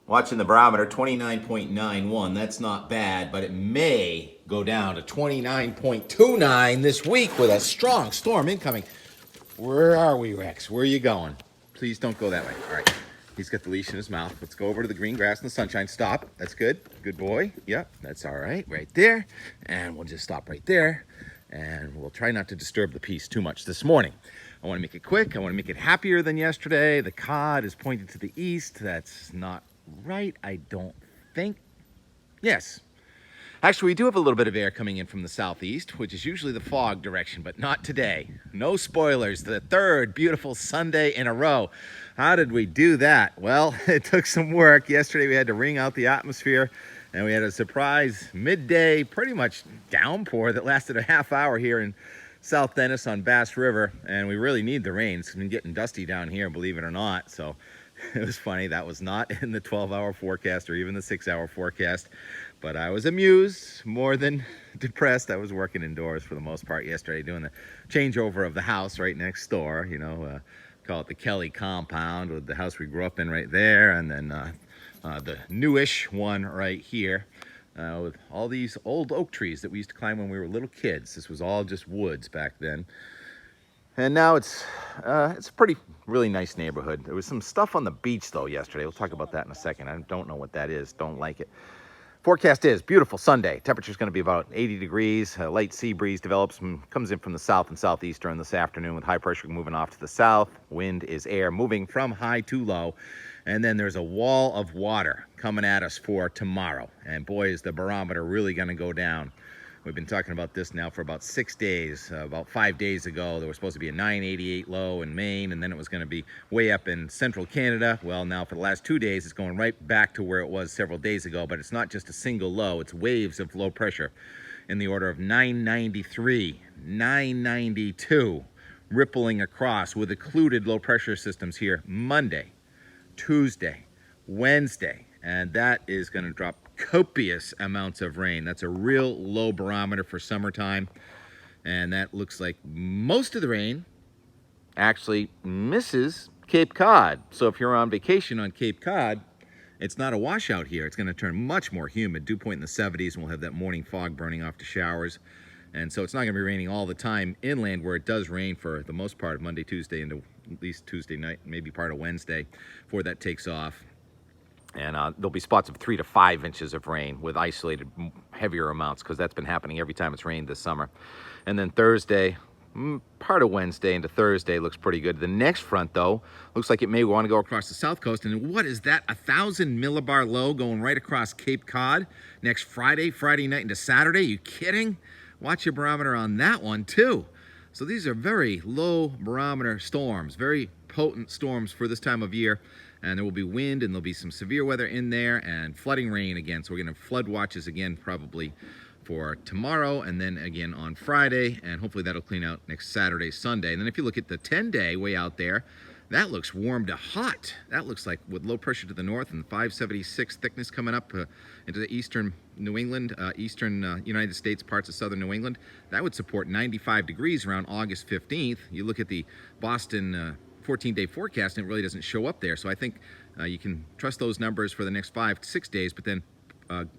Watching the barometer, 29.91. That's not bad, but it may go down to 29.29 this week with a strong storm incoming. Where are we, Rex? Where are you going? Please don't go that way. All right. He's got the leash in his mouth. Let's go over to the green grass and the sunshine. Stop. That's good. Good boy. Yep, that's all right. Right there. And we'll just stop right there. And we'll try not to disturb the peace too much this morning. I want to make it quick. I want to make it happier than yesterday. The cod is pointed to the east. That's not right, I don't think. Yes. Actually, we do have a little bit of air coming in from the southeast, which is usually the fog direction, but not today. No spoilers. The third beautiful Sunday in a row. How did we do that? Well, it took some work. Yesterday we had to wring out the atmosphere, and we had a surprise midday, pretty much downpour that lasted a half hour here in South Dennis on Bass River, and we really need the rain. It's been getting dusty down here, believe it or not, so it was funny. That was not in the 12-hour forecast or even the 6-hour forecast, but I was amused more than depressed. I was working indoors for the most part yesterday, doing the changeover of the house right next door, call it the Kelly compound, with the house we grew up in right there, and then the newish one right here. With all these old oak trees that we used to climb when we were little kids. This was all just woods back then. And now it's a really nice neighborhood. There was some stuff on the beach, though, yesterday. We'll talk about that in a second. I don't know what that is. Don't like it. Forecast is beautiful Sunday. Temperature's going to be about 80 degrees. A light sea breeze develops and comes in from the south and southeast during this afternoon, with high pressure moving off to the south. Wind is air moving from high to low. And then there's a wall of water coming at us for tomorrow. And boy, is the barometer really going to go down. We've been talking about this now for about 6 days. About 5 days ago, there was supposed to be a 988 low in Maine, and then it was going to be way up in central Canada. Well, now for the last 2 days, it's going right back to where it was several days ago, but it's not just a single low. It's waves of low pressure in the order of 993, 992, rippling across with occluded low pressure systems here Monday, Tuesday, Wednesday, and that is going to drop copious amounts of rain. That's a real low barometer for summertime, and that looks like most of the rain actually misses Cape Cod. So if you're on vacation on Cape Cod, it's not a washout here. It's going to turn much more humid. Dew point in the 70s, and we'll have that morning fog burning off to showers. And so it's not going to be raining all the time inland, where it does rain for the most part of Monday, Tuesday, into at least Tuesday night, maybe part of Wednesday, before that takes off. And there'll be spots of 3 to 5 inches of rain with isolated heavier amounts, because that's been happening every time it's rained this summer. And then Thursday, part of Wednesday into Thursday looks pretty good. The next front, though, looks like it may want to go across the south coast. And what is that? 1,000 millibar low going right across Cape Cod next Friday night into Saturday? You kidding? Watch your barometer on that one, too. So these are very low barometer storms, very potent storms for this time of year. And there will be wind, and there'll be some severe weather in there, and flooding rain again. So we're going to have flood watches again probably for tomorrow, and then again on Friday, and hopefully that'll clean out next Saturday, Sunday. And then if you look at the 10-day way out there, that looks warm to hot. That looks like with low pressure to the north and 576 thickness coming up into the eastern New England, eastern United States, parts of southern New England. That would support 95 degrees around August 15th. You look at the Boston 14-day forecast, and it really doesn't show up there. So I think you can trust those numbers for the next 5 to 6 days, but then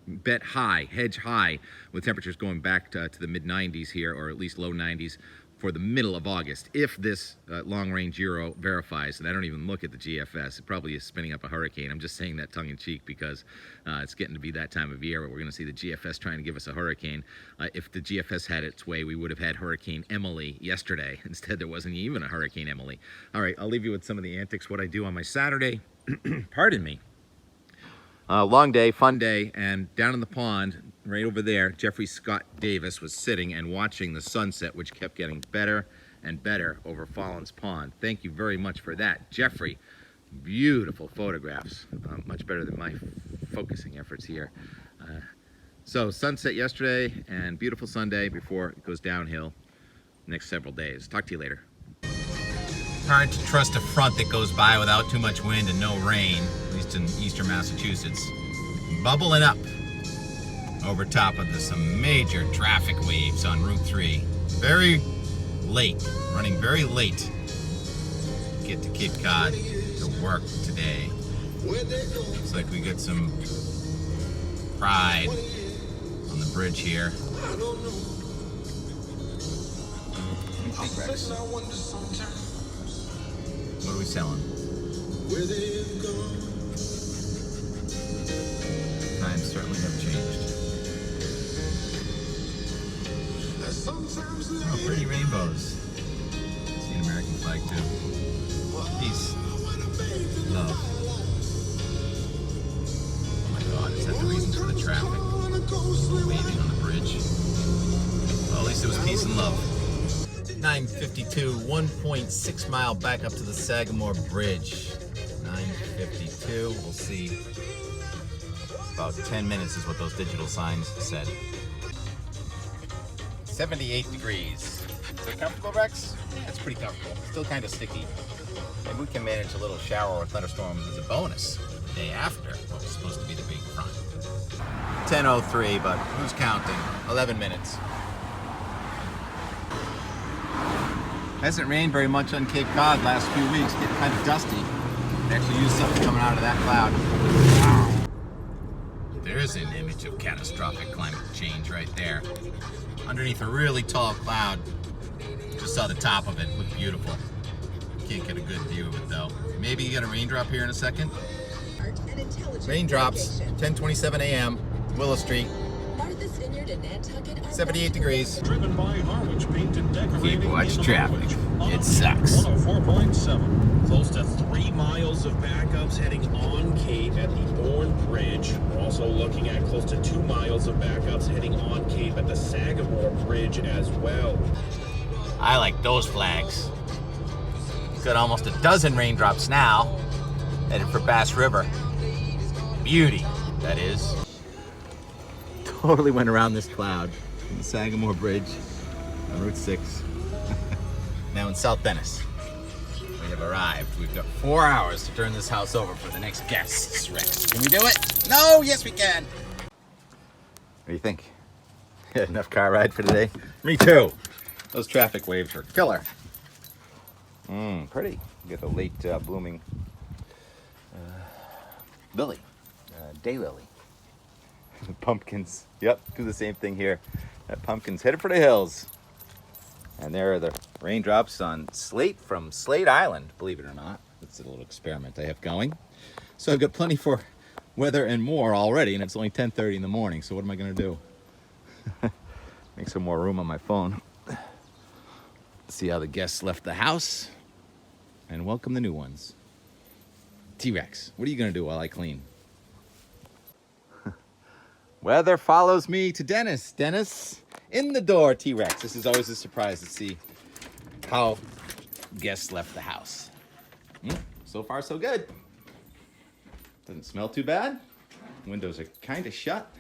bet high, hedge high, with temperatures going back to the mid-90s here, or at least low 90s for the middle of August, if this long-range Euro verifies. And I don't even look at the GFS. It probably is spinning up a hurricane. I'm just saying that tongue-in-cheek because it's getting to be that time of year where we're going to see the GFS trying to give us a hurricane. If the GFS had its way, we would have had Hurricane Emily yesterday. Instead, there wasn't even a Hurricane Emily. All right, I'll leave you with some of the antics, what I do on my Saturday. Pardon me. Long day, fun day, and down in the pond, right over there, Jeffrey Scott Davis was sitting and watching the sunset, which kept getting better and better over Fallon's Pond. Thank you very much for that, Jeffrey. Beautiful photographs, much better than my focusing efforts here. So sunset yesterday and beautiful Sunday before it goes downhill next several days. Talk to you later. Hard to trust a front that goes by without too much wind and no rain, at least in eastern Massachusetts. Bubbling up over top of some major traffic waves on Route 3. Very late, running very late. Get to Cape Cod to work today. Looks like we get some pride on the bridge here. Rex. What are we selling? Times certainly have changed. Oh, pretty rainbows. See an American flag too. Peace. Love. Oh my God, is that the reason for the traffic? Waving on the bridge. Well, at least it was peace and love. 9:52, 1.6 mile back up to the Sagamore Bridge. 9:52, we'll see. About 10 minutes is what those digital signs said. 78 degrees. Is it comfortable, Rex? Yeah, it's pretty comfortable. Still kind of sticky. Maybe we can manage a little shower or thunderstorm as a bonus the day after what was supposed to be the big front. 10:03, but who's counting? 11 minutes. Hasn't rained very much on Cape Cod last few weeks. Getting kind of dusty. They actually used something coming out of that cloud. Wow. There's an image of catastrophic climate change right there. Underneath a really tall cloud. Just saw the top of it. Looked beautiful. Can't get a good view of it though. Maybe you get a raindrop here in a second. Raindrops, 10:27 a.m. Willow Street. 78 degrees. Driven by Harwich Paint and Decorating. Keep watch traffic. It sucks. 104.7. Close to 3 miles of backups heading on Cape at the Bourne Bridge. We're also looking at close to 2 miles of backups heading on Cape at the Sagamore Bridge as well. I like those flags. Got almost a dozen raindrops now. Headed for Bass River. Beauty, that is. Totally went around this cloud from the Sagamore Bridge on Route 6. Now in South Venice. We have arrived. We've got 4 hours to turn this house over for the next guests, Rex. Can we do it? No, yes we can. What do you think? Enough car ride for today? Me too. Those traffic waves were killer. Pretty. You get the late blooming lily, daylily. Pumpkins. Yep, do the same thing here. That pumpkin's headed for the hills. And there are the raindrops on Slate from Slate Island, believe it or not. That's a little experiment I have going. So I've got plenty for weather and more already, and it's only 10:30 in the morning, so what am I going to do? Make some more room on my phone. See how the guests left the house, and welcome the new ones. T-Rex, what are you going to do while I clean? Weather follows me to Dennis. Dennis, in the door, T-Rex. This is always a surprise to see how guests left the house. So far, so good. Doesn't smell too bad. Windows are kind of shut.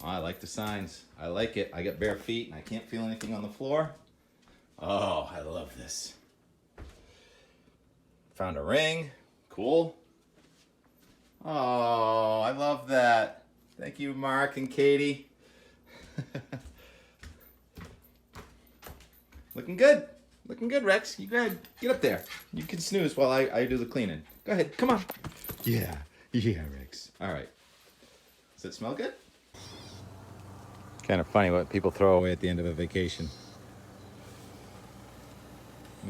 Oh, I like the signs. I like it. I got bare feet and I can't feel anything on the floor. Oh, I love this. Found a ring. Cool. Oh, I love that. Thank you, Mark and Katie. Looking good. Looking good, Rex. You go ahead. Get up there. You can snooze while I do the cleaning. Go ahead. Come on. Yeah. Yeah, Rex. All right. Does it smell good? Kind of funny what people throw away at the end of a vacation.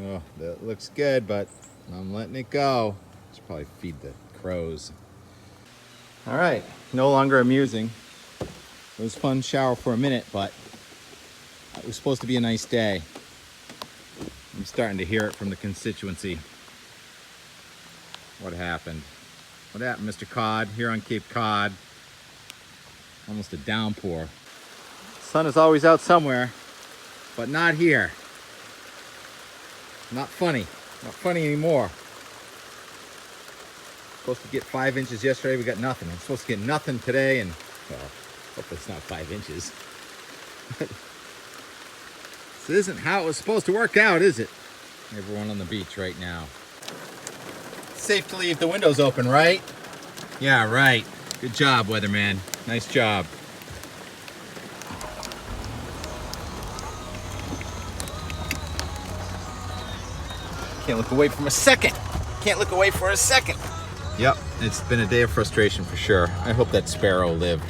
Oh, that looks good, but I'm letting it go. Should probably feed the crows. All right, no longer amusing. It was fun shower for a minute, but it was supposed to be a nice day. I'm starting to hear it from the constituency. What happened? What happened, Mr. Cod, here on Cape Cod? Almost a downpour. Sun is always out somewhere, but not here. Not funny. Not funny anymore. Supposed to get 5 inches yesterday, we got nothing. I'm supposed to get nothing today, and well, hope it's not 5 inches. This isn't how it was supposed to work out, is it? Everyone on the beach right now. Safe to leave the windows open, right? Yeah, right. Good job, weatherman. Nice job. Can't look away for a second. Can't look away for a second. Yep, it's been a day of frustration for sure. I hope that sparrow lived.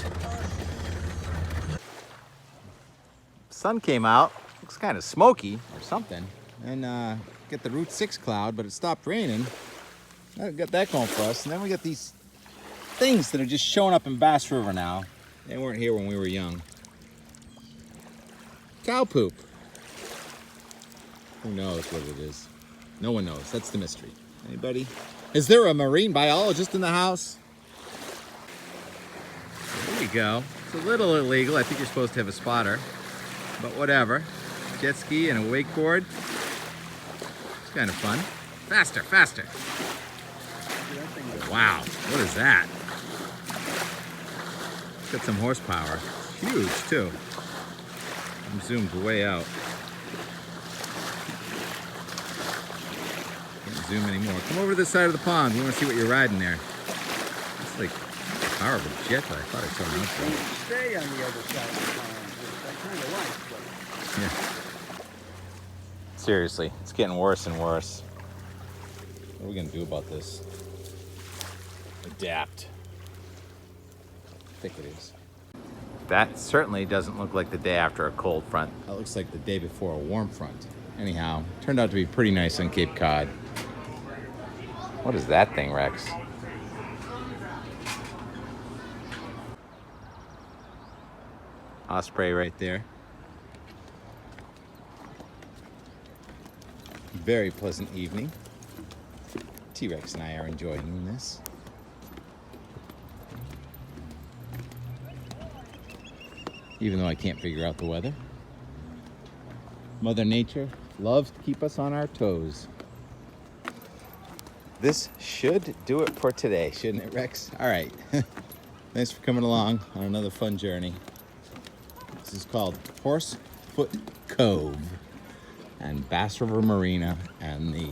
Sun came out, looks kind of smoky or something, and get the Route 6 cloud, but it stopped raining. I got that going for us, and then we got these things that are just showing up in Bass River now. They weren't here when we were young. Cow poop. Who knows what it is? No one knows. That's the mystery. Anybody? Is there a marine biologist in the house? There you go. It's a little illegal. I think you're supposed to have a spotter. But whatever. Jet ski and a wakeboard. It's kind of fun. Faster, faster. Wow, what is that? It's got some horsepower. It's huge, too. I'm zoomed way out. Can't zoom anymore. Come over to this side of the pond. We want to see what you're riding there. It's like the power of a jet that I thought I saw an outfit. Stay on the other side of the pond, which I kind of like. But... Yeah. Seriously, it's getting worse and worse. What are we gonna do about this? Adapt. I think it is. That certainly doesn't look like the day after a cold front. That looks like the day before a warm front. Anyhow, turned out to be pretty nice on Cape Cod. What is that thing, Rex? Osprey right there. Very pleasant evening. T-Rex and I are enjoying this. Even though I can't figure out the weather. Mother Nature loves to keep us on our toes. This should do it for today, shouldn't it, Rex? All right. Thanks for coming along on another fun journey. This is called Horsefoot Cove and Bass River Marina and the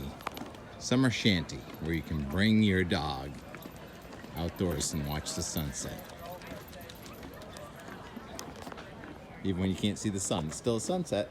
summer shanty where you can bring your dog outdoors and watch the sunset. Even when you can't see the sun, it's still a sunset.